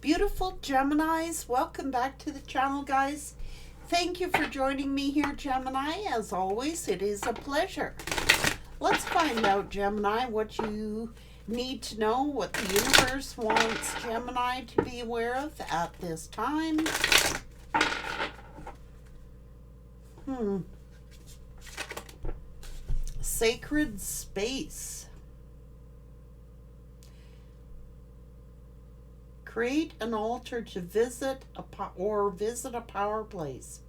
Beautiful Geminis, welcome back to the channel, guys. Thank you for joining me here, Gemini. As always, it is a pleasure. Let's find out, Gemini, what you need to know, what the universe wants Gemini to be aware of at this time. Sacred space. Create an altar to visit a power place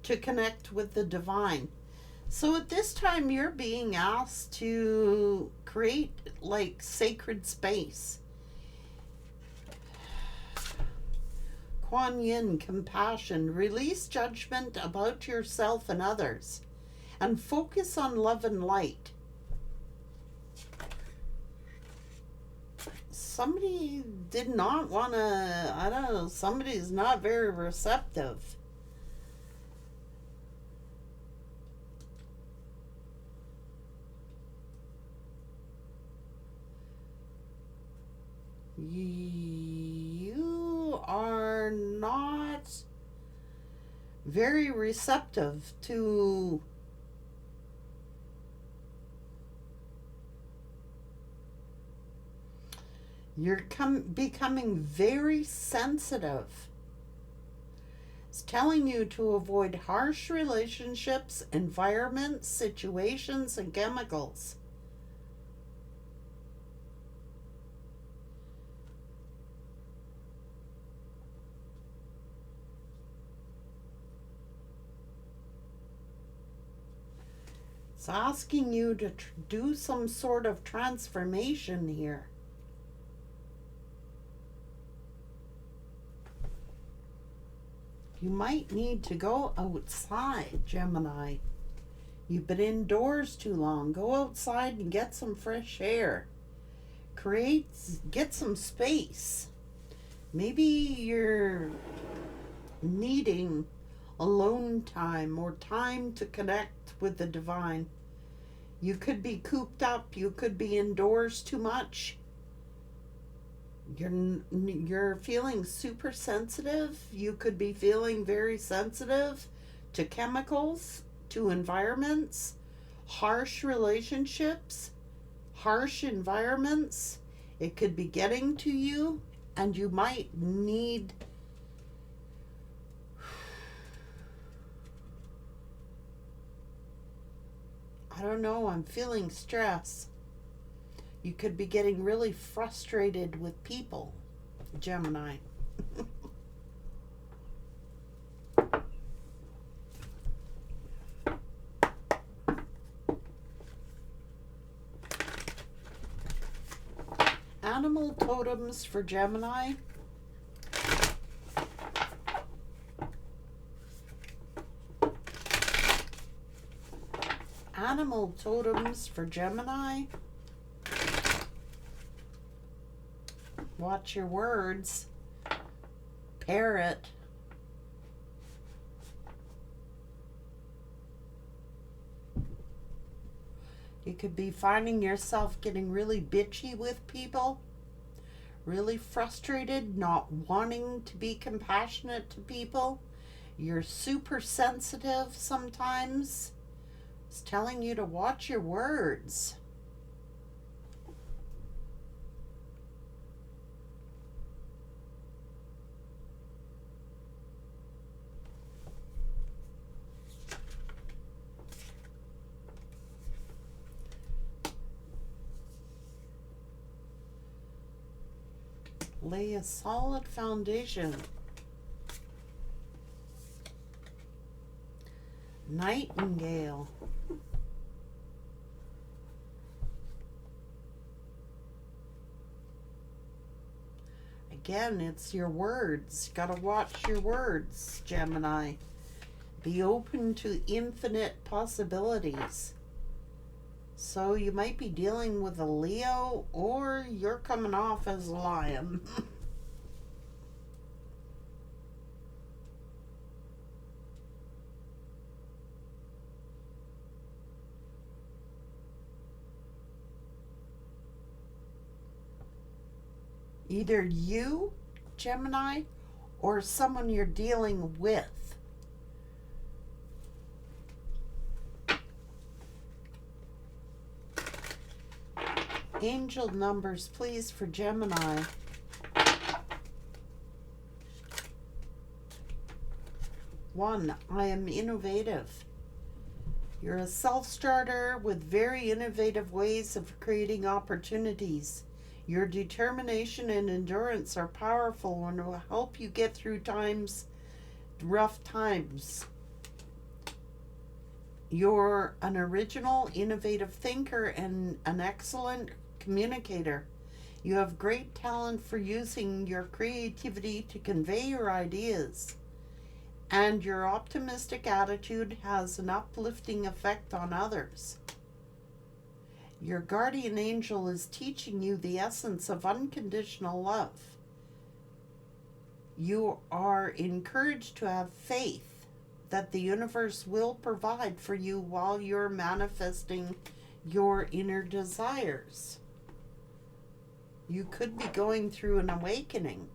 to connect with the divine. So at this time, you're being asked to create like sacred space. Kuan Yin, compassion. Release judgment about yourself and others and focus on love and light. Somebody did not want to, I don't know, somebody's not very receptive. You are not very receptive to you're becoming very sensitive. It's telling you to avoid harsh relationships, environments, situations, and chemicals. It's asking you to do some sort of transformation here. You might need to go outside, Gemini. You've been indoors too long. Go outside and get some fresh air. Get some space. Maybe you're needing alone time or time to connect with the divine. You could be cooped up. You could be indoors too much. You're feeling super sensitive. You could be feeling very sensitive to chemicals, to environments, harsh relationships, harsh environments. It could be getting to you, and you might need I don't know, I'm feeling stress. You could be getting really frustrated with people, Gemini. Animal totems for Gemini. Animal totems for Gemini. Watch your words. Parrot. You could be finding yourself getting really bitchy with people, really frustrated, not wanting to be compassionate to people. You're super sensitive sometimes. It's telling you to watch your words. Lay a solid foundation. Nightingale. Again, it's your words. Gotta watch your words, Gemini. Be open to infinite possibilities. So you might be dealing with a Leo, or you're coming off as a lion. Either you Gemini, or someone you're dealing with? Angel numbers, please, for Gemini. 1, I am innovative. You're a self-starter with very innovative ways of creating opportunities. Your determination and endurance are powerful and will help you get through rough times. You're an original, innovative thinker and an excellent communicator. You have great talent for using your creativity to convey your ideas. And your optimistic attitude has an uplifting effect on others. Your guardian angel is teaching you the essence of unconditional love. You are encouraged to have faith that the universe will provide for you while you're manifesting your inner desires. You could be going through an awakening.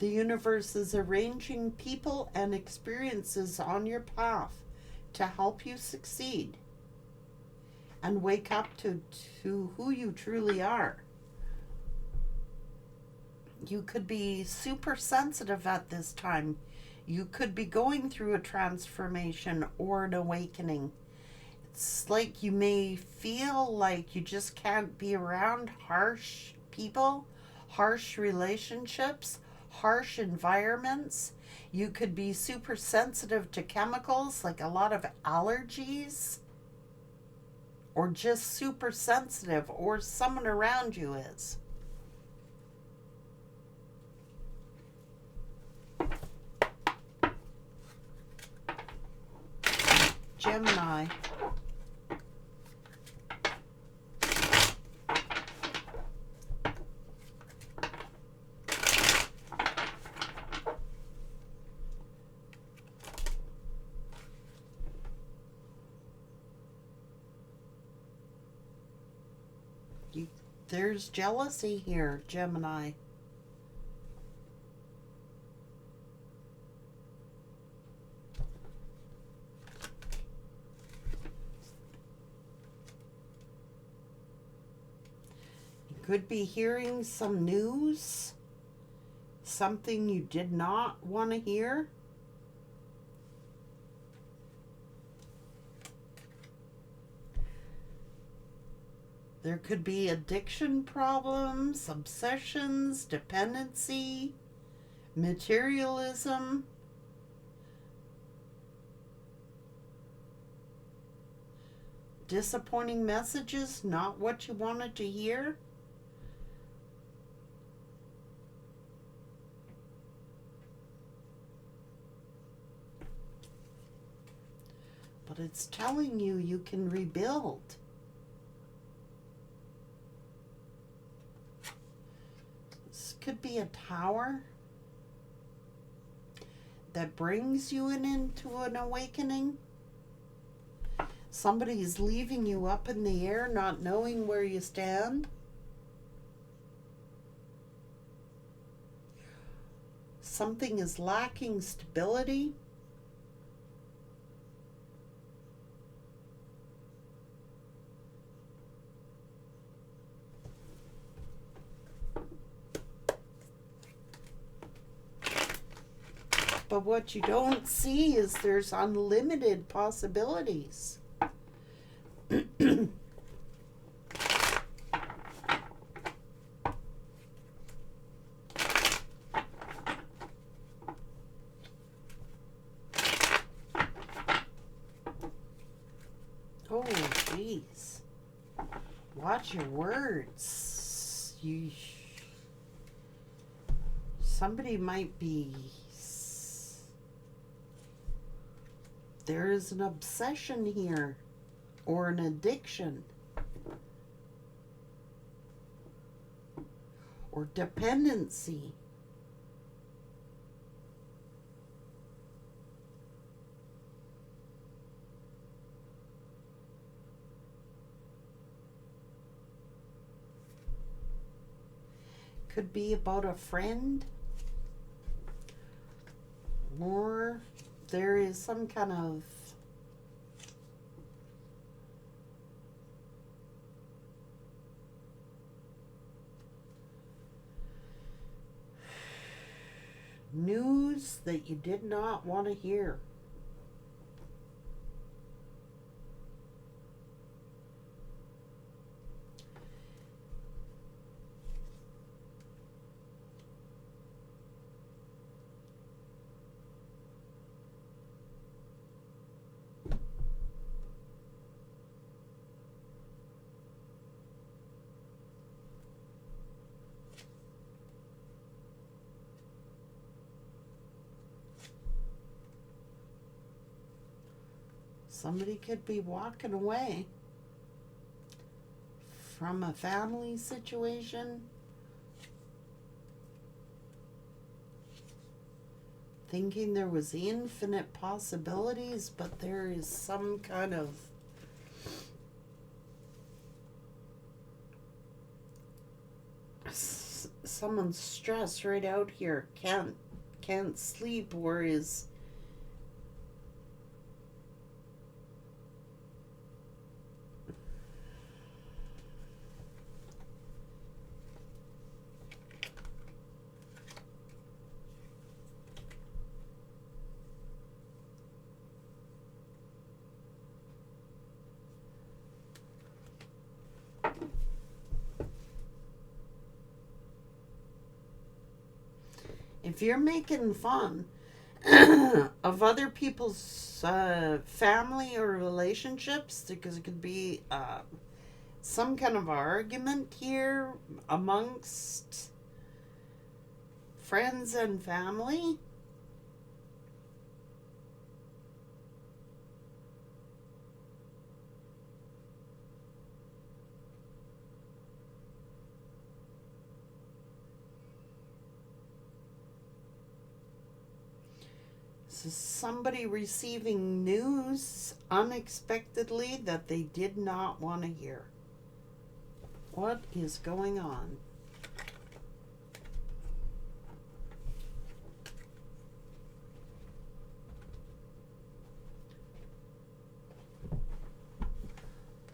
The universe is arranging people and experiences on your path to help you succeed and wake up to who you truly are. You could be super sensitive at this time. You could be going through a transformation or an awakening. It's like you may feel like you just can't be around harsh people, harsh relationships, harsh environments. You could be super sensitive to chemicals, like a lot of allergies, or just super sensitive, or someone around you is. Gemini. There's jealousy here, Gemini. You could be hearing some news, something you did not want to hear. There could be addiction problems, obsessions, dependency, materialism. Disappointing messages, not what you wanted to hear. But it's telling you you can rebuild. Could be a tower that brings you into an awakening. Somebody's leaving you up in the air, not knowing where you stand. Something is lacking stability. But what you don't see is there's unlimited possibilities. Oh, jeez. Watch your words. Somebody might be... There is an obsession here, or an addiction, or dependency. could be about a friend, or there is some kind of news that you did not want to hear. Somebody could be walking away from a family situation, thinking there was infinite possibilities, but there is some kind of someone's stressed right out here, can't sleep, or is if you're making fun of other people's family or relationships, because it could be some kind of argument here amongst friends and family, somebody receiving news unexpectedly that they did not want to hear. What is going on?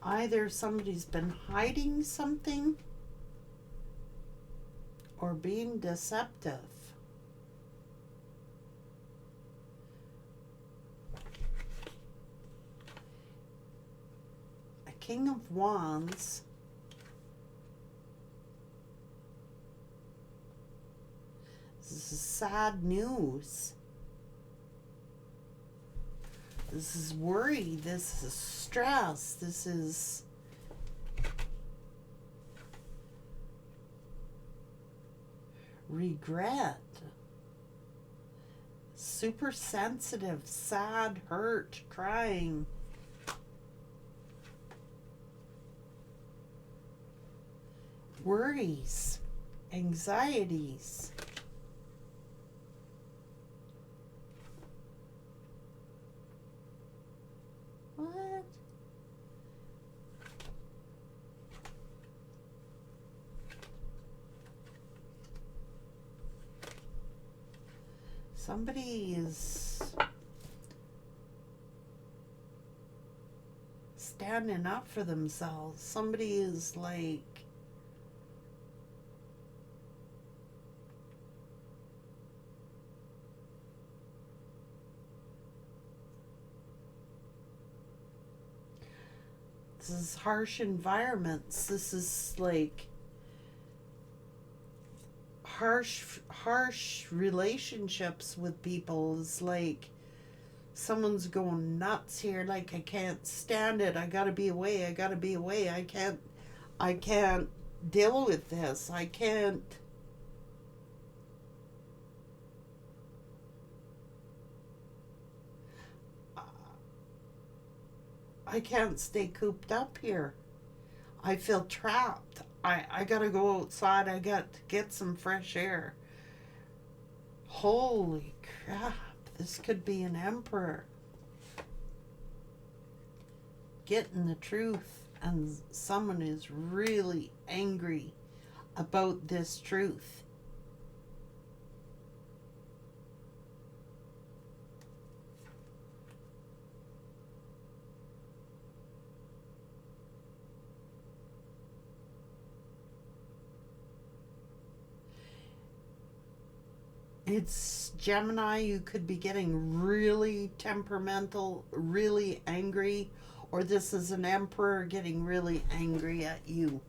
Either somebody's been hiding something or being deceptive. King of Wands. This is sad news. This is worry. This is stress. This is regret. Super sensitive, sad, hurt, crying. Worries, anxieties. What? Somebody is standing up for themselves. Somebody is like this is harsh environments. This is like harsh relationships with people. Is like someone's going nuts here. Like, I can't stand it. I gotta be away. I gotta be away. I can't deal with this. I can't. I can't stay cooped up here. I feel trapped. I gotta go outside. I got to get some fresh air. Holy crap. This could be an emperor getting the truth, and someone is really angry about this truth. It's Gemini, you could be getting really temperamental, really angry, or this is an Emperor getting really angry at you.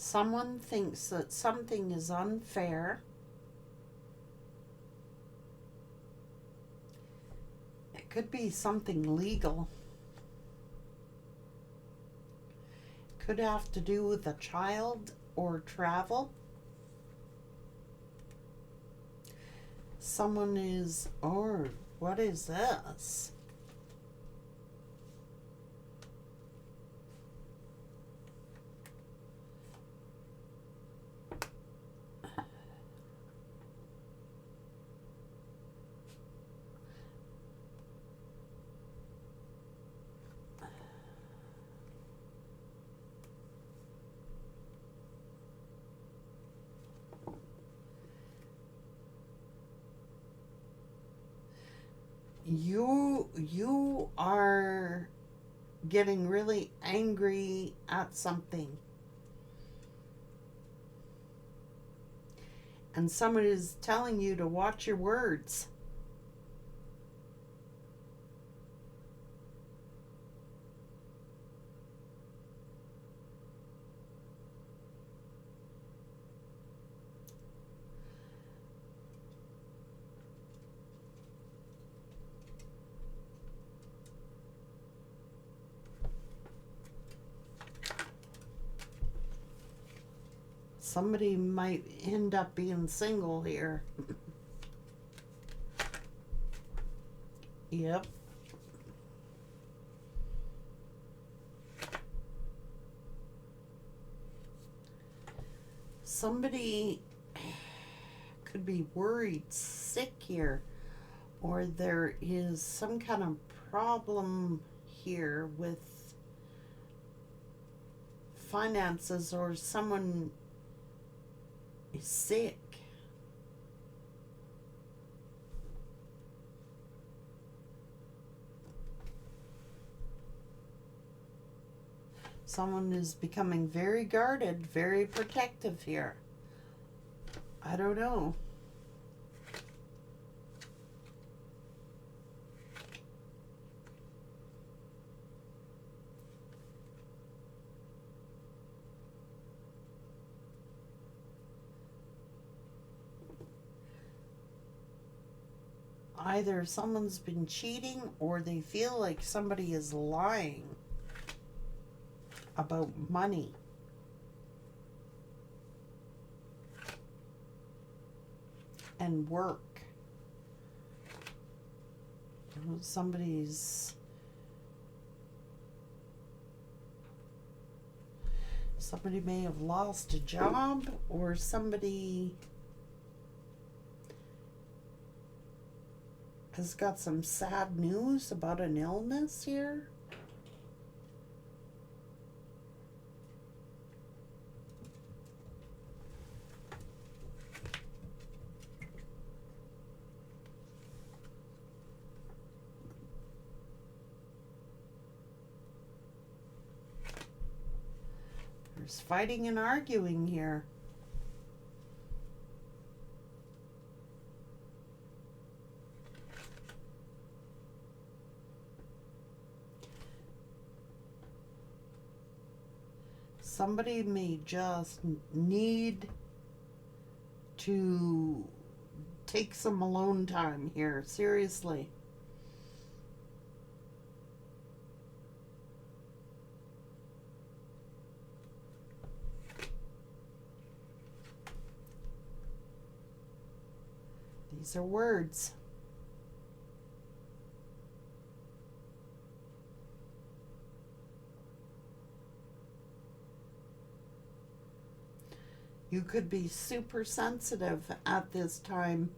Someone thinks that something is unfair. It could be something legal. Could have to do with a child or travel. Someone is, or what is this? You are getting really angry at something. And someone is telling you to watch your words. Somebody might end up being single here. Yep. Somebody could be worried, sick here, or there is some kind of problem here with finances, or someone is sick. Someone is becoming very guarded, very protective here. I don't know. Either someone's been cheating or they feel like somebody is lying about money. And work. Somebody may have lost a job, or somebody has got some sad news about an illness here. There's fighting and arguing here. Somebody may just need to take some alone time here, seriously. These are words. You could be super sensitive at this time,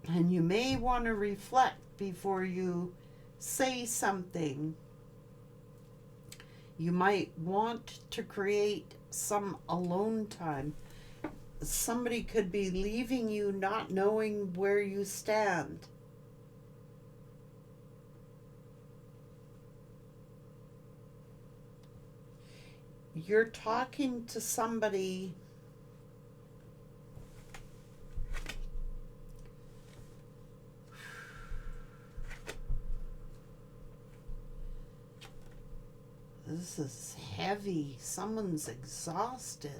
and you may want to reflect before you say something. You might want to create some alone time. Somebody could be leaving you not knowing where you stand. You're talking to somebody This is heavy. Someone's exhausted.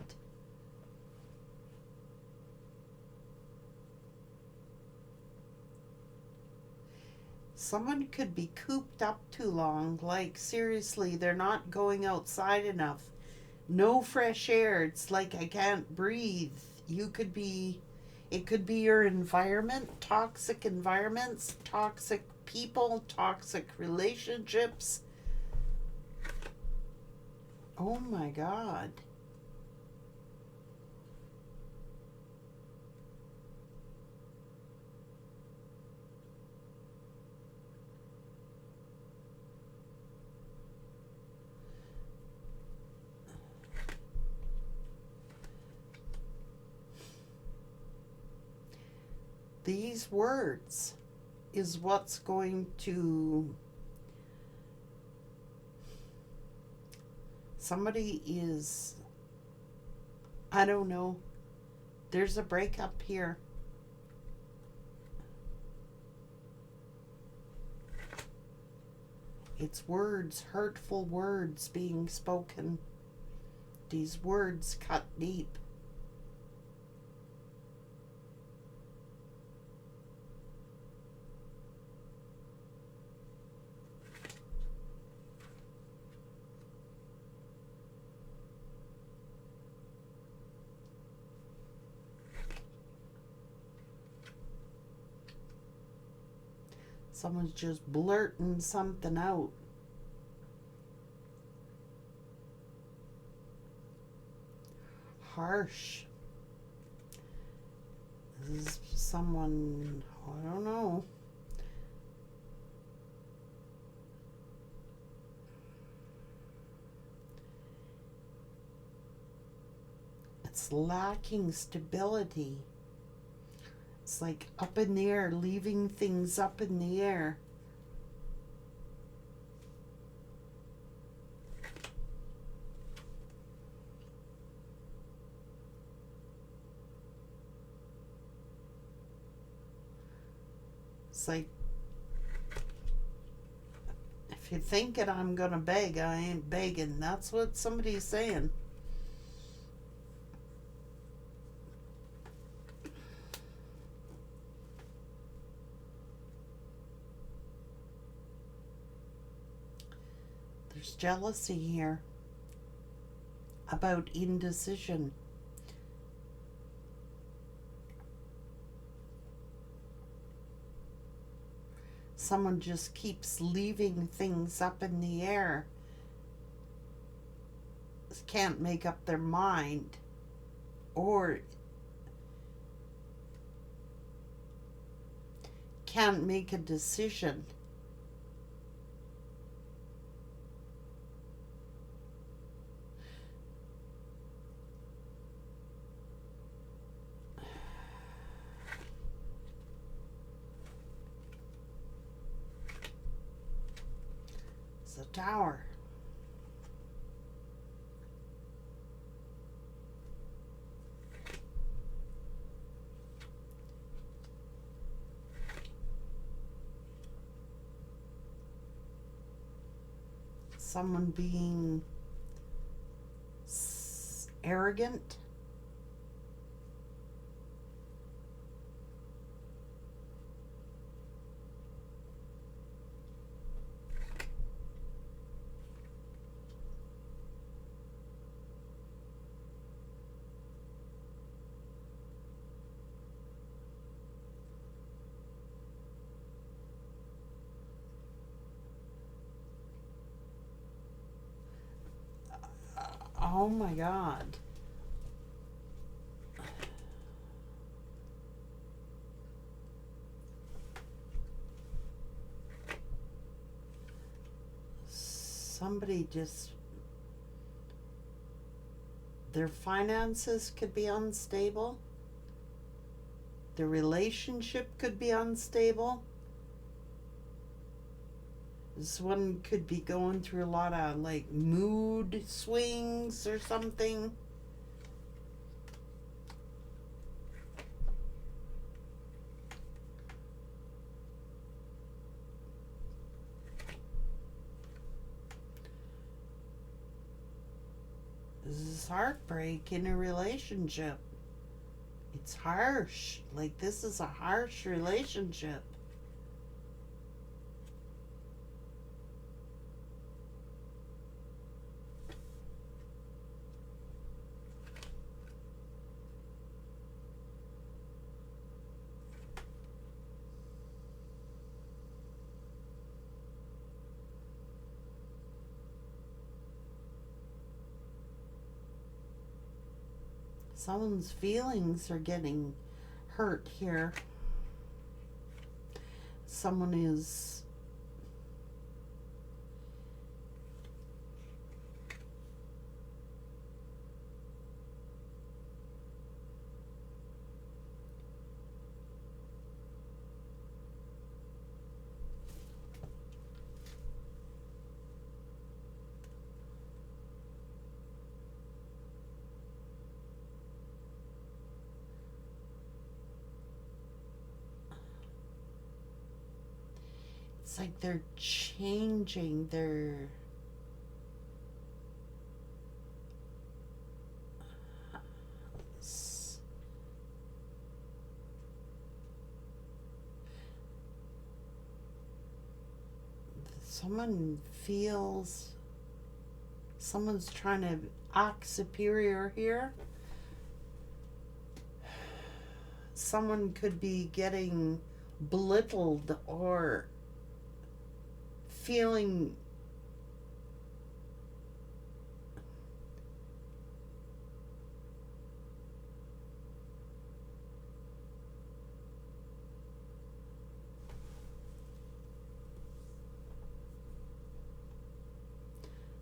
Someone could be cooped up too long. Like, seriously, they're not going outside enough. No fresh air. It's like I can't breathe. It could be your environment, toxic environments, toxic people, toxic relationships. Oh my God. These words is what's going to... Somebody is... I don't know. There's a breakup here. It's words, hurtful words being spoken. These words cut deep. Someone's just blurting something out. Harsh. This is someone, I don't know. It's lacking stability. It's like up in the air, leaving things up in the air. It's like, if you're thinking I'm gonna beg, I ain't begging. That's what somebody's saying. There's jealousy here about indecision. Someone just keeps leaving things up in the air. Can't make up their mind, or can't make a decision. It's a tower. Someone being arrogant. Oh my God. Somebody just, their finances could be unstable. The relationship could be unstable. This one could be going through a lot of like mood swings or something. This is heartbreak in a relationship. It's harsh. Like, this is a harsh relationship. Someone's feelings are getting hurt here. Someone is it's like they're changing their someone feels someone's trying to act superior here. Someone could be getting belittled or feeling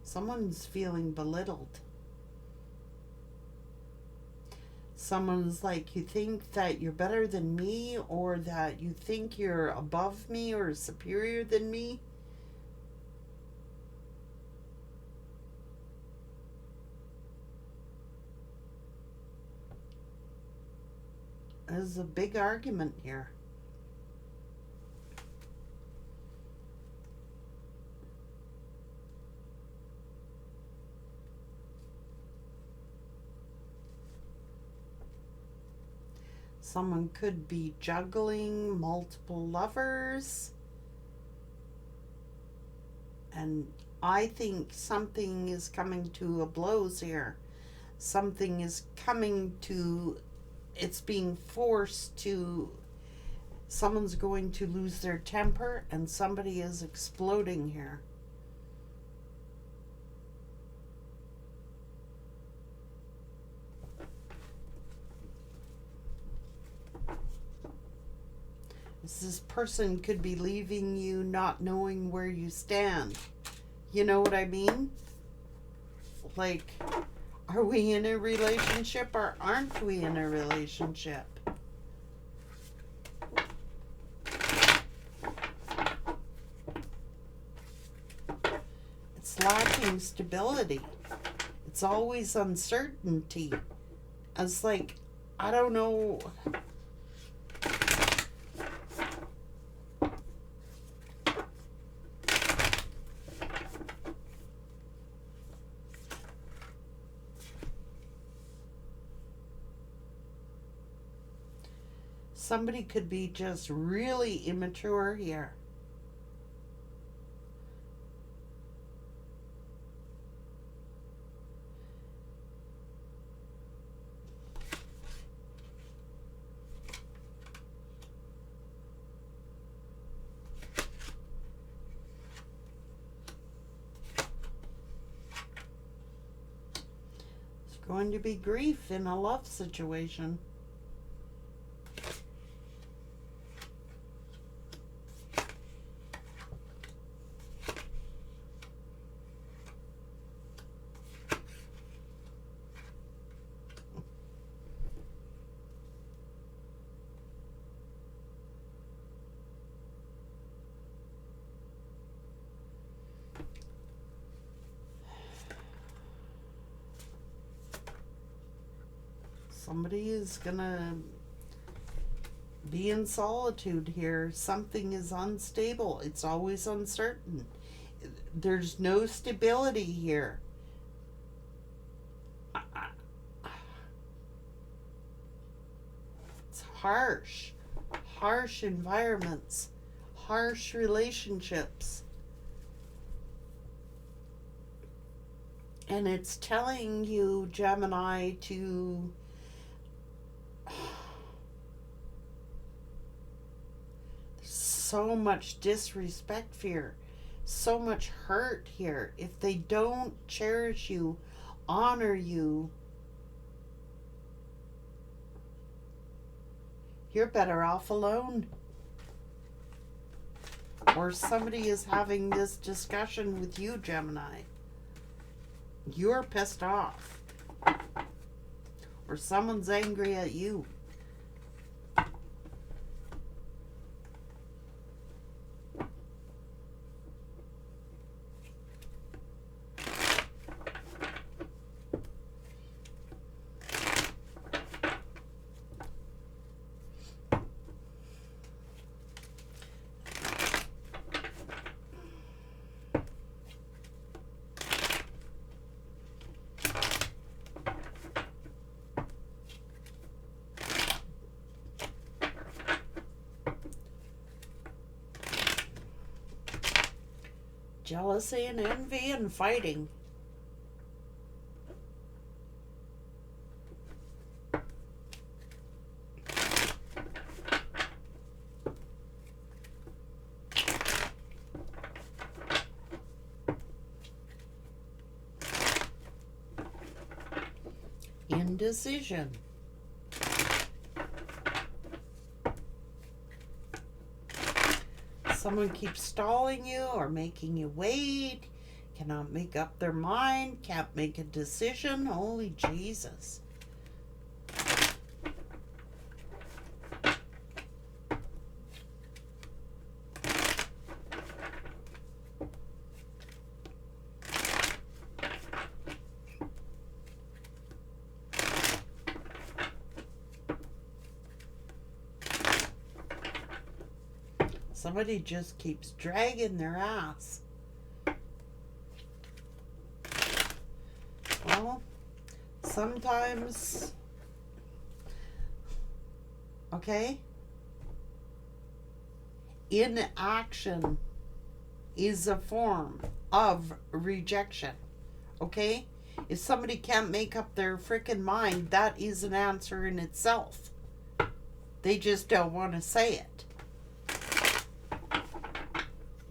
someone's feeling belittled. Someone's like, you think that you're better than me, or that you think you're above me or superior than me. There's a big argument here. Someone could be juggling multiple lovers. And I think something is coming to a blows here. Something is coming to, it's being forced to, someone's going to lose their temper and somebody is exploding here. This person could be leaving you not knowing where you stand. You know what I mean? Like, are we in a relationship or aren't we in a relationship? It's lacking stability. It's always uncertainty. It's like, I don't know. Somebody could be just really immature here. going to be grief in a love situation. Somebody is gonna be in solitude here. Something is unstable. It's always uncertain. There's no stability here. It's harsh. Harsh environments. Harsh relationships. And it's telling you, Gemini, to so much disrespect here, so much hurt here. If they don't cherish you, honor you, you're better off alone. Or somebody is having this discussion with you, Gemini. You're pissed off. Or someone's angry at you. Jealousy and envy and fighting. Indecision. Someone keeps stalling you or making you wait, cannot make up their mind, can't make a decision. Holy Jesus. Somebody just keeps dragging their ass. Well, sometimes, okay, inaction is a form of rejection, okay? If somebody can't make up their freaking mind, that is an answer in itself. They just don't want to say it.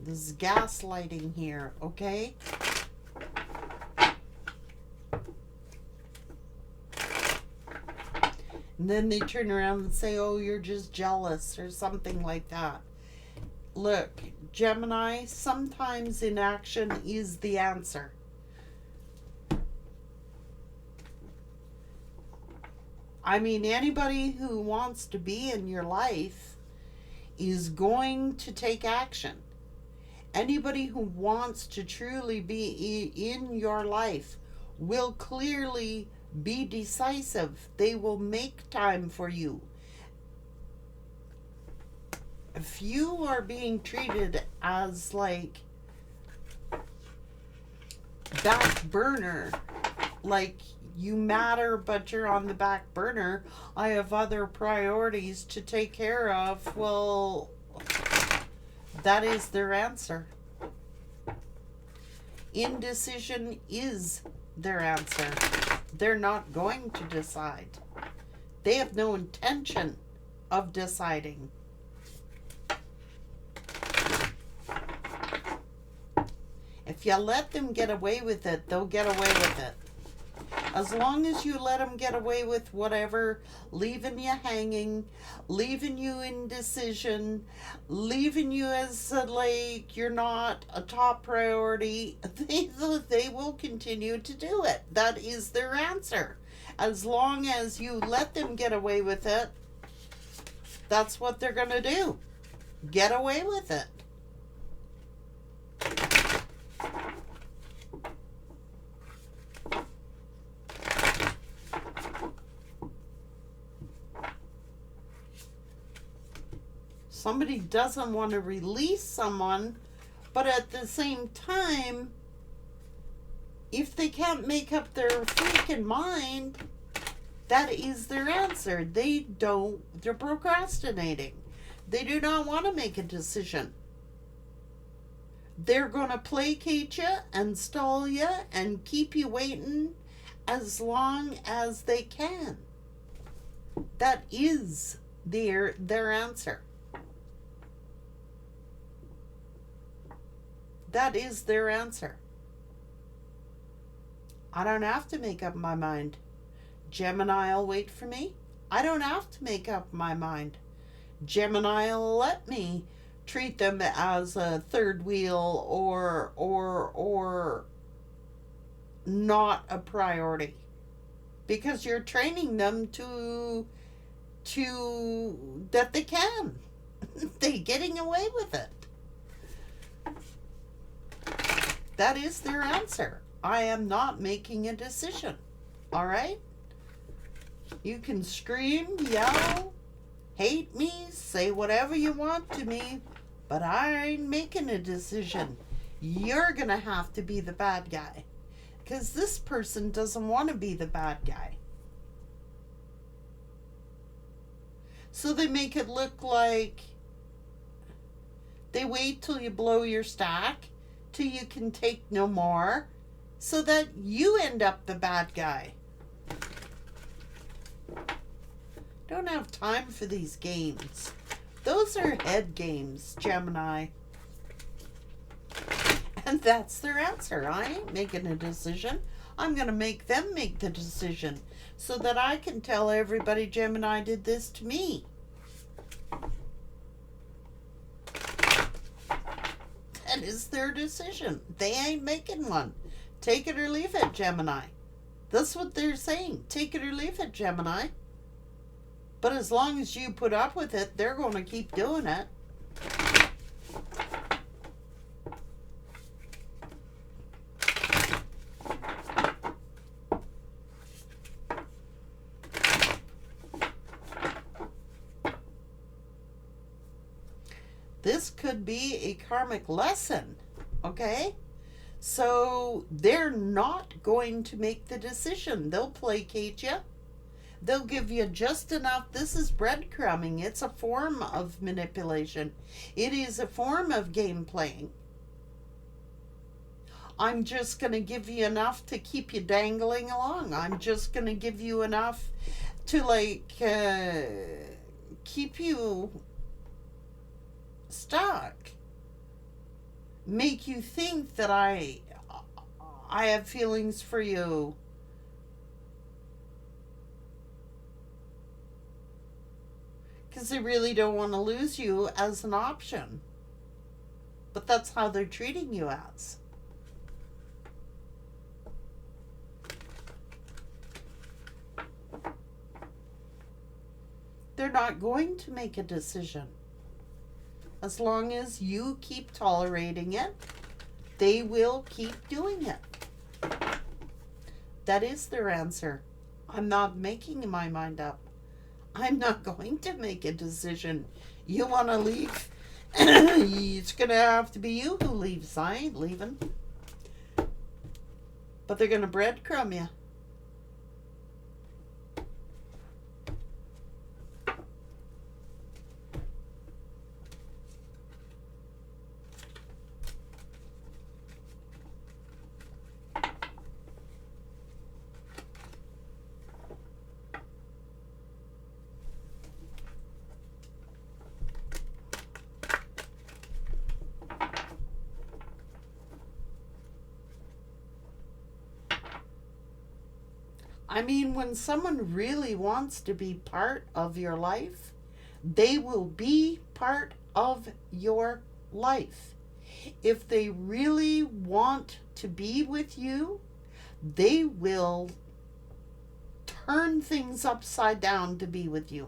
This is gaslighting here, okay? And then they turn around and say, oh, you're just jealous or something like that. Look, Gemini, sometimes inaction is the answer. I mean, anybody who wants to be in your life is going to take action. Anybody who wants to truly be in your life will clearly be decisive. They will make time for you. If you are being treated as like back burner, like you matter but you're on the back burner, I have other priorities to take care of, well, that is their answer. Indecision is their answer. They're not going to decide. They have no intention of deciding. If you let them get away with it, they'll get away with it. As long as you let them get away with whatever, leaving you hanging, leaving you indecision, leaving you as like you're not a top priority, they will continue to do it. That is their answer. As long as you let them get away with it, that's what they're going to do. Get away with it. Somebody doesn't want to release someone, but at the same time, if they can't make up their freaking mind, that is their answer. They're procrastinating. They do not want to make a decision. They're going to placate you and stall you and keep you waiting as long as they can. That is their answer. That is their answer. I don't have to make up my mind. Gemini will wait for me. I don't have to make up my mind. Gemini will let me treat them as a third wheel or not a priority. Because you're training them to that they can. They're getting away with it. That is their answer. I am not making a decision. All right? You can scream, yell, hate me, say whatever you want to me, but I ain't making a decision. You're going to have to be the bad guy. Because this person doesn't want to be the bad guy. So they make it look like they wait till you blow your stack, till you can take no more, so that you end up the bad guy. Don't have time for these games. Those are head games, Gemini. And that's their answer. I ain't making a decision. I'm going to make them make the decision so that I can tell everybody Gemini did this to me. That is their decision. They ain't making one. Take it or leave it, Gemini. That's what they're saying. Take it or leave it, Gemini. But as long as you put up with it, they're going to keep doing it. This could be a karmic lesson, okay? So they're not going to make the decision. They'll placate you. They'll give you just enough. This is breadcrumbing. It's a form of manipulation. It is a form of game playing. I'm just going to give you enough to keep you dangling along. I'm just going to give you enough to keep you stuck. Make you think that I have feelings for you. Because they really don't want to lose you as an option. But that's how they're treating you as. They're not going to make a decision. As long as you keep tolerating it, they will keep doing it. That is their answer. I'm not making my mind up. I'm not going to make a decision. You want to leave? It's going to have to be you who leaves. I ain't leaving. But they're going to breadcrumb you. I mean, when someone really wants to be part of your life, they will be part of your life. If they really want to be with you, they will turn things upside down to be with you.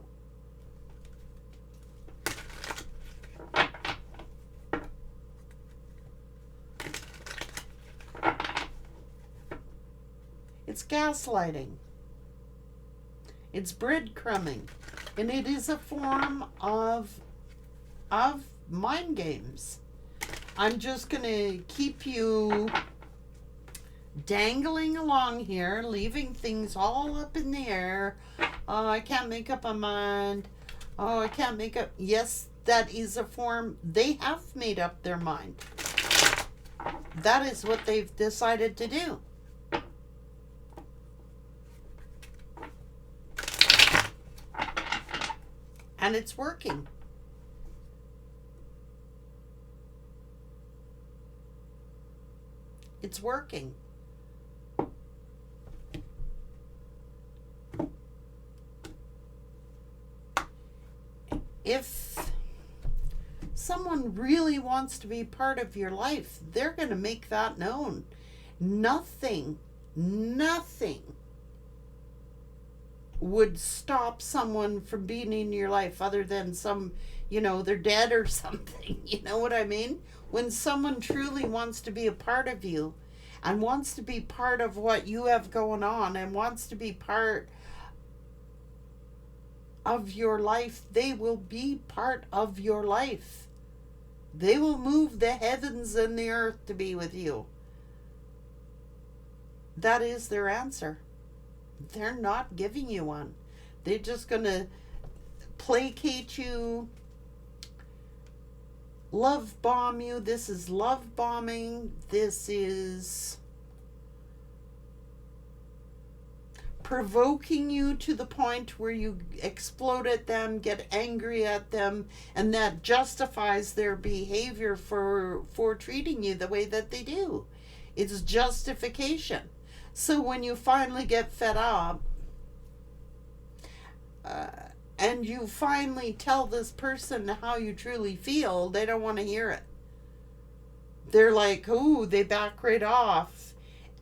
It's gaslighting. It's breadcrumbing. And it is a form of mind games. I'm just going to keep you dangling along here, leaving things all up in the air. Oh, I can't make up my mind. Oh, I can't make up. Yes, that is a form. They have made up their mind. That is what they've decided to do. And it's working. It's working. If someone really wants to be part of your life, they're going to make that known. Nothing would stop someone from being in your life other than they're dead or something. You know what I mean? When someone truly wants to be a part of you and wants to be part of what you have going on and wants to be part of your life, they will be part of your life. They will move the heavens and the earth to be with you. That is their answer. They're not giving you one. They're just going to placate you, love bomb you. This is love bombing. This is provoking you to the point where you explode at them, get angry at them, and that justifies their behavior for treating you the way that they do. It's justification. So when you finally get fed up and you finally tell this person how you truly feel, they don't want to hear it. They're like, ooh, they back right off.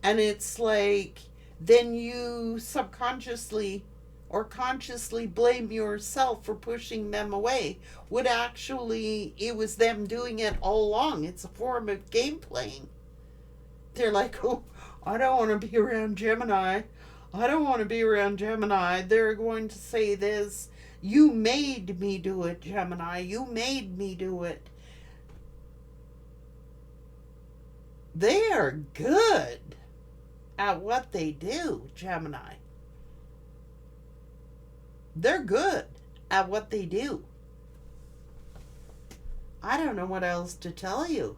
And it's like, then you subconsciously or consciously blame yourself for pushing them away. When actually it was them doing it all along. It's a form of game playing. They're like, oh, I don't want to be around Gemini. I don't want to be around Gemini. They're going to say this. You made me do it, Gemini. You made me do it. They are good at what they do, Gemini. They're good at what they do. I don't know what else to tell you.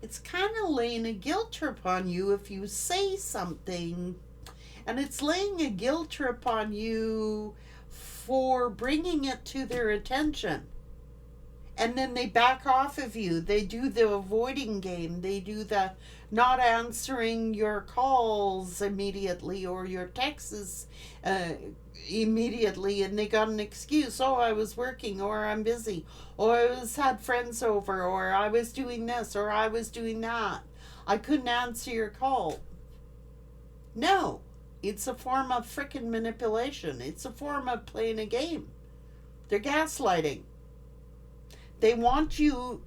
It's kind of laying a guilt trip on you if you say something, and it's laying a guilt trip on you for bringing it to their attention. And then they back off of you. They do the avoiding game. They do the not answering your calls immediately or your texts immediately, and they got an excuse. Oh, I was working, or I'm busy, or had friends over, or I was doing this, or I was doing that. I couldn't answer your call. No, it's a form of frickin' manipulation. It's a form of playing a game. They're gaslighting. They want you,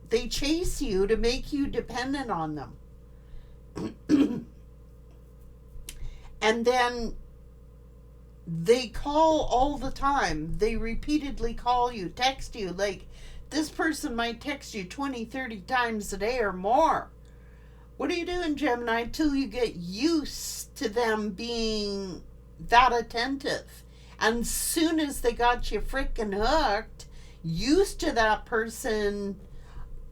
they chase you to make you dependent on them. And then they call all the time. They repeatedly call you, text you. Like, this person might text you 20, 30 times a day or more. What are you doing, Gemini, till you get used to them being that attentive? And soon as they got you freaking hooked, used to that person,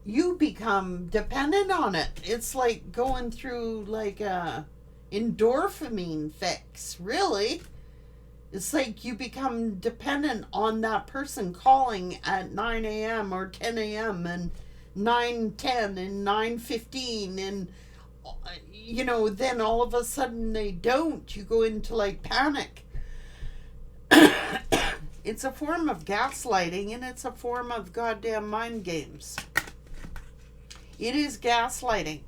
you become dependent on it. It's like going through like a endorphin fix, really. It's like you become dependent on that person calling at 9 a.m. or 10 a.m. and 9:10 and 9:15 and then all of a sudden they don't. You go into like panic. It's a form of gaslighting, and it's a form of goddamn mind games. It is gaslighting.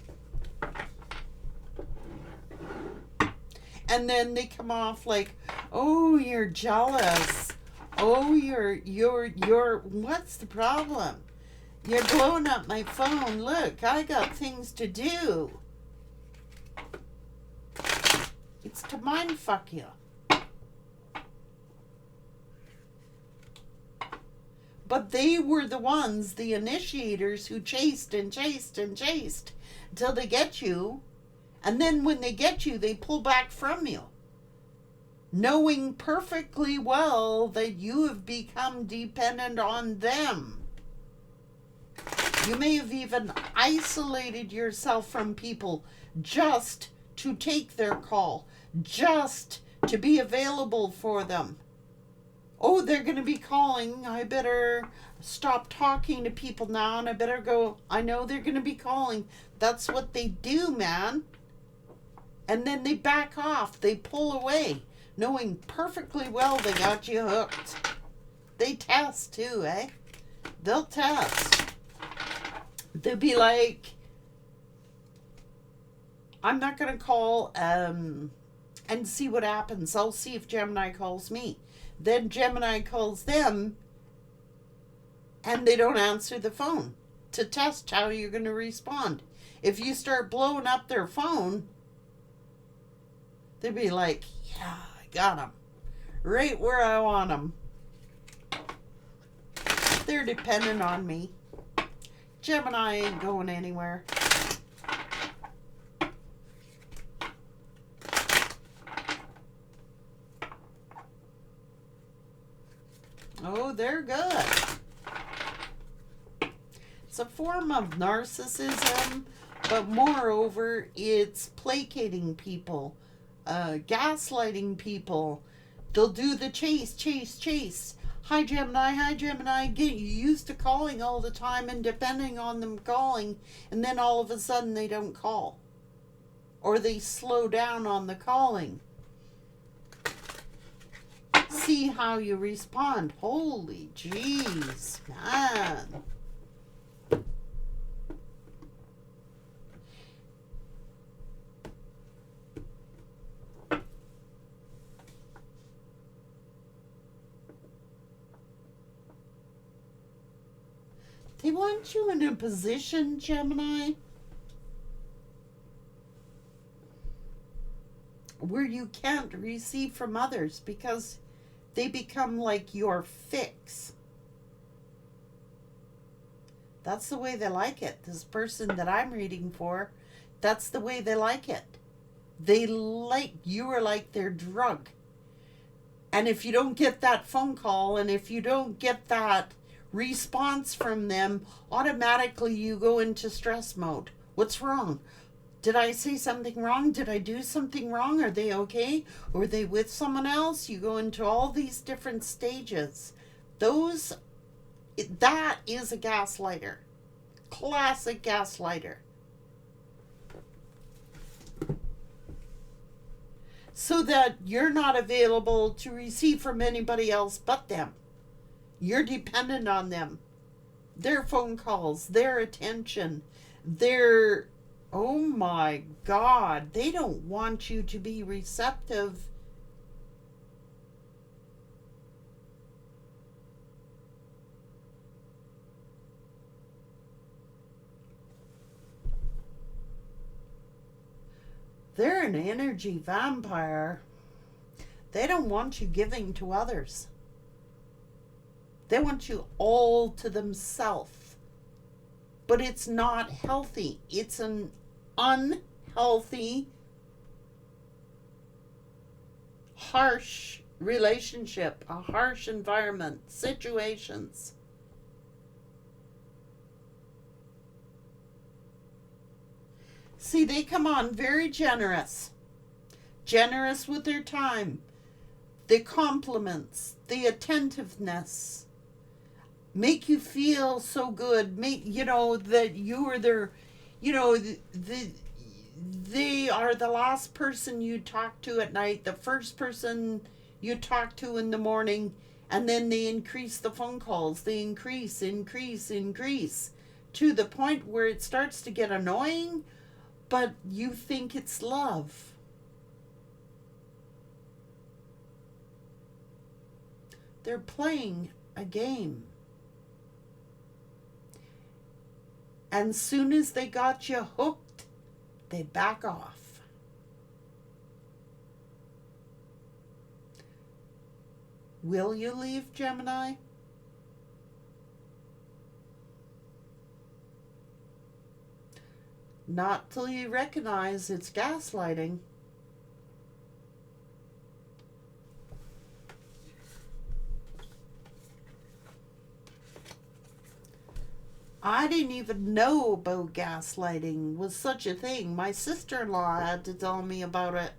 And then they come off like, oh, you're jealous. Oh, you're, what's the problem? You're blowing up my phone. Look, I got things to do. It's to mind fuck you. But they were the ones, the initiators, who chased and chased and chased until they get you. And then when they get you, they pull back from you, knowing perfectly well that you have become dependent on them. You may have even isolated yourself from people just to take their call, just to be available for them. Oh, they're going to be calling. I better stop talking to people now, and I better go. I know they're going to be calling. That's what they do, man. And then they back off. They pull away, knowing perfectly well they got you hooked. They test too, eh? They'll test. They'll be like, I'm not going to call and see what happens. I'll see if Gemini calls me. Then Gemini calls them, and they don't answer the phone to test how you're going to respond. If you start blowing up their phone, they'd be like, yeah, I got them right where I want them. They're dependent on me. Gemini ain't going anywhere. Oh, they're good. It's a form of narcissism, but moreover, it's placating people, gaslighting people. They'll do the chase, chase, chase. Hi, Gemini. Hi, Gemini. Get you used to calling all the time and depending on them calling, and then all of a sudden they don't call. Or they slow down on the calling. See how you respond. Holy jeez, man. They want you in a position, Gemini, where you can't receive from others because they become like your fix. That's the way they like it. This person that I'm reading for, that's the way they like it. They like, you are like their drug. And if you don't get that phone call, and if you don't get that response from them, automatically you go into stress mode. What's wrong? Did I say something wrong? Did I do something wrong? Are they okay? Or are they with someone else? You go into all these different stages. That is a gaslighter. Classic gaslighter. So that you're not available to receive from anybody else but them. You're dependent on them. Their phone calls, their attention, their... Oh my God, they don't want you to be receptive. They're an energy vampire. They don't want you giving to others. They want you all to themselves. But it's not healthy. It's an unhealthy, harsh relationship, a harsh environment, situations. See, they come on very generous. Generous with their time. the compliments, the attentiveness, make you feel so good, make, that you are their, they are the last person you talk to at night, the first person you talk to in the morning, and then they increase the phone calls. They increase to the point where it starts to get annoying, but you think it's love. They're playing a game. And soon as they got you hooked, they back off. Will you leave, Gemini? Not till you recognize it's gaslighting. I didn't even know about gaslighting was such a thing. My sister-in-law had to tell me about it.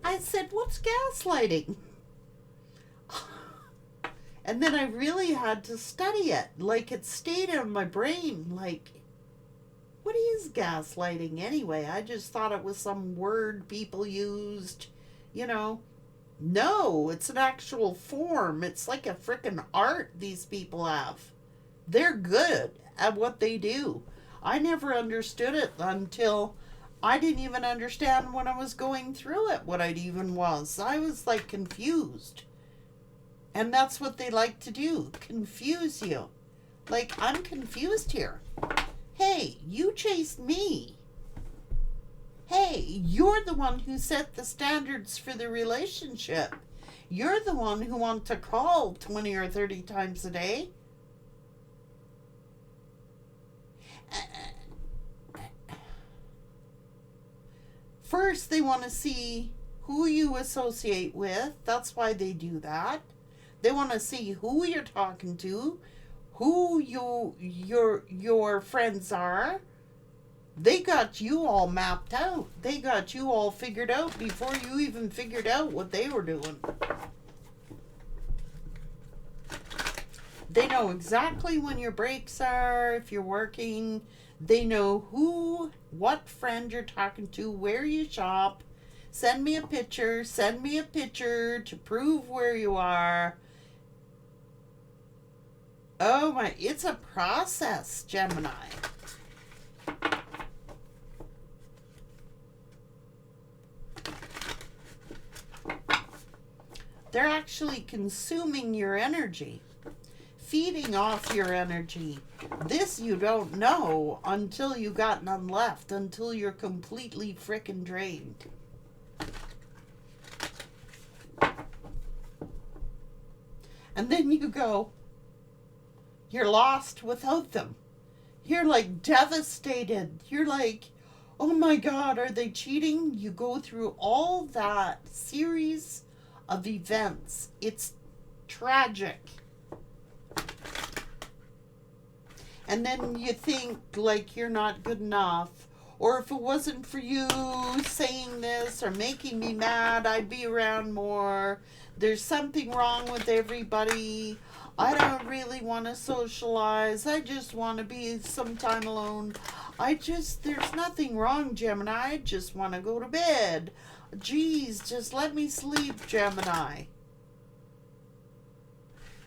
I said, "What's gaslighting?" And then I really had to study it. Like, it stayed in my brain. Like, what is gaslighting anyway? I just thought it was some word people used, No, it's an actual form. It's like a frickin' art these people have. They're good at what they do. I never understood it until I didn't even understand when I was going through it what it even was. I was like confused. And that's what they like to do, confuse you. Like, I'm confused here. Hey, you chased me. Hey, you're the one who set the standards for the relationship. You're the one who wants to call 20 or 30 times a day. First, they want to see who you associate with. That's why they do that. They want to see who you're talking to, who your friends are. They got you all mapped out. They got you all figured out before you even figured out what they were doing. They know exactly when your breaks are, if you're working. They know what friend you're talking to, where you shop. Send me a picture to prove where you are. Oh my, it's a process, Gemini. They're actually consuming your energy, feeding off your energy. This you don't know until you got none left, until you're completely frickin' drained. And then you go, you're lost without them. You're like devastated. You're like, oh my God, are they cheating? You go through all that series of events. It's tragic. And then you think like you're not good enough. Or if it wasn't for you saying this or making me mad, I'd be around more. There's something wrong with everybody. I don't really want to socialize. I just want to be some time alone. There's nothing wrong, Gemini. I just want to go to bed. Geez, just let me sleep, Gemini.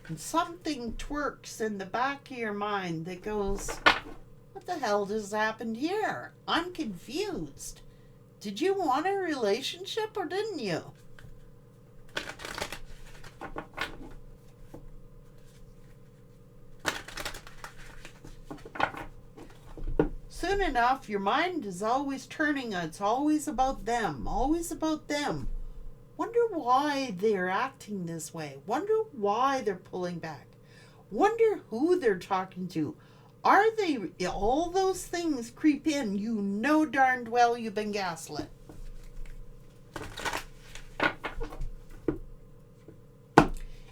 And something twerks in the back of your mind that goes, what the hell just happened here? I'm confused. Did you want a relationship or didn't you? Soon enough, your mind is always turning. It's always about them. Always about them. Wonder why they're acting this way. Wonder why they're pulling back. Wonder who they're talking to. Are they, all those things creep in. You know darned well you've been gaslit.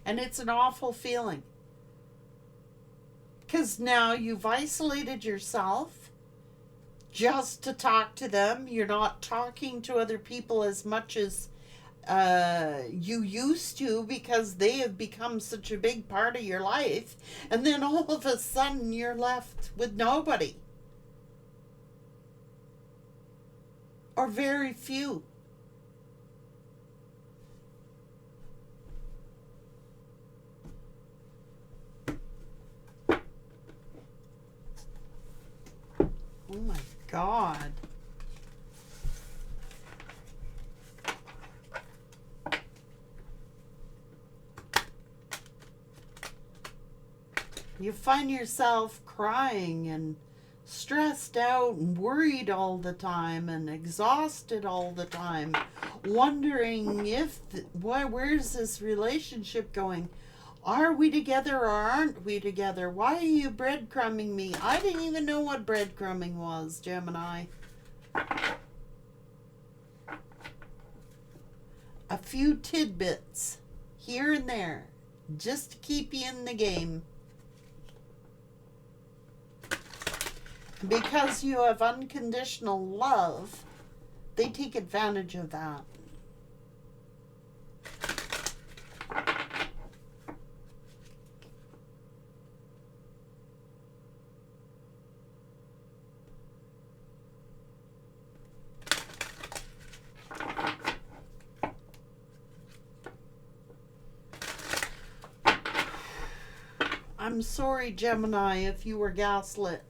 And it's an awful feeling. Because now you've isolated yourself just to talk to them. You're not talking to other people as much as you used to, because they have become such a big part of your life, and then all of a sudden you're left with nobody or very few. Oh my God. You find yourself crying and stressed out and worried all the time and exhausted all the time, wondering where's this relationship going? Are we together or aren't we together? Why are you breadcrumbing me? I didn't even know what breadcrumbing was, Gemini. A few tidbits here and there just to keep you in the game. Because you have unconditional love, they take advantage of that. I'm sorry, Gemini, if you were gaslit.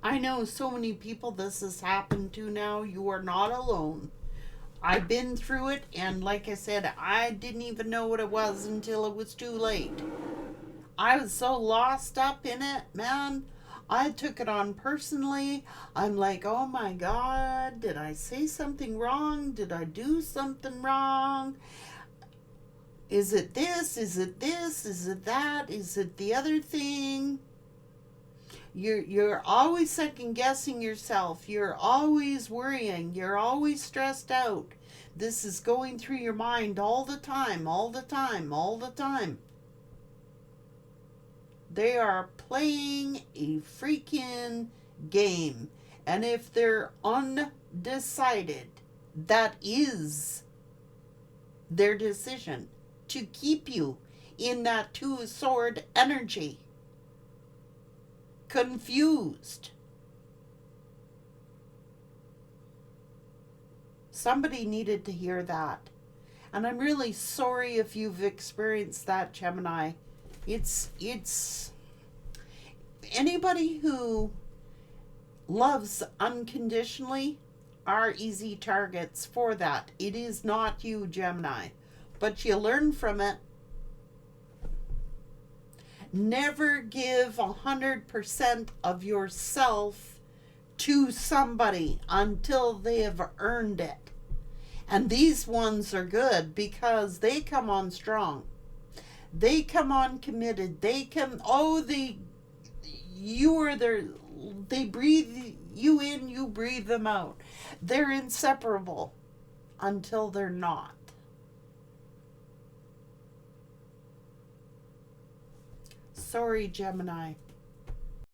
I know so many people this has happened to now. You are not alone. I've been through it, and like I said, I didn't even know what it was until it was too late. I was so lost up in it, man. I took it on personally. I'm like, oh my God, did I say something wrong? Did I do something wrong? Is it this? Is it this? Is it that? Is it the other thing? You're always second guessing yourself. You're always worrying. You're always stressed out. This is going through your mind all the time, all the time, all the time. They are playing a freaking game. And if they're undecided, that is their decision, to keep you in that two-sword energy. Confused. Somebody needed to hear that. And I'm really sorry if you've experienced that, Gemini. It's anybody who loves unconditionally are easy targets for that. It is not you, Gemini, but you learn from it. Never give 100% of yourself to somebody until they have earned it. And these ones are good because they come on strong. They come on committed. They breathe you in, you breathe them out. They're inseparable until they're not. Sorry, Gemini.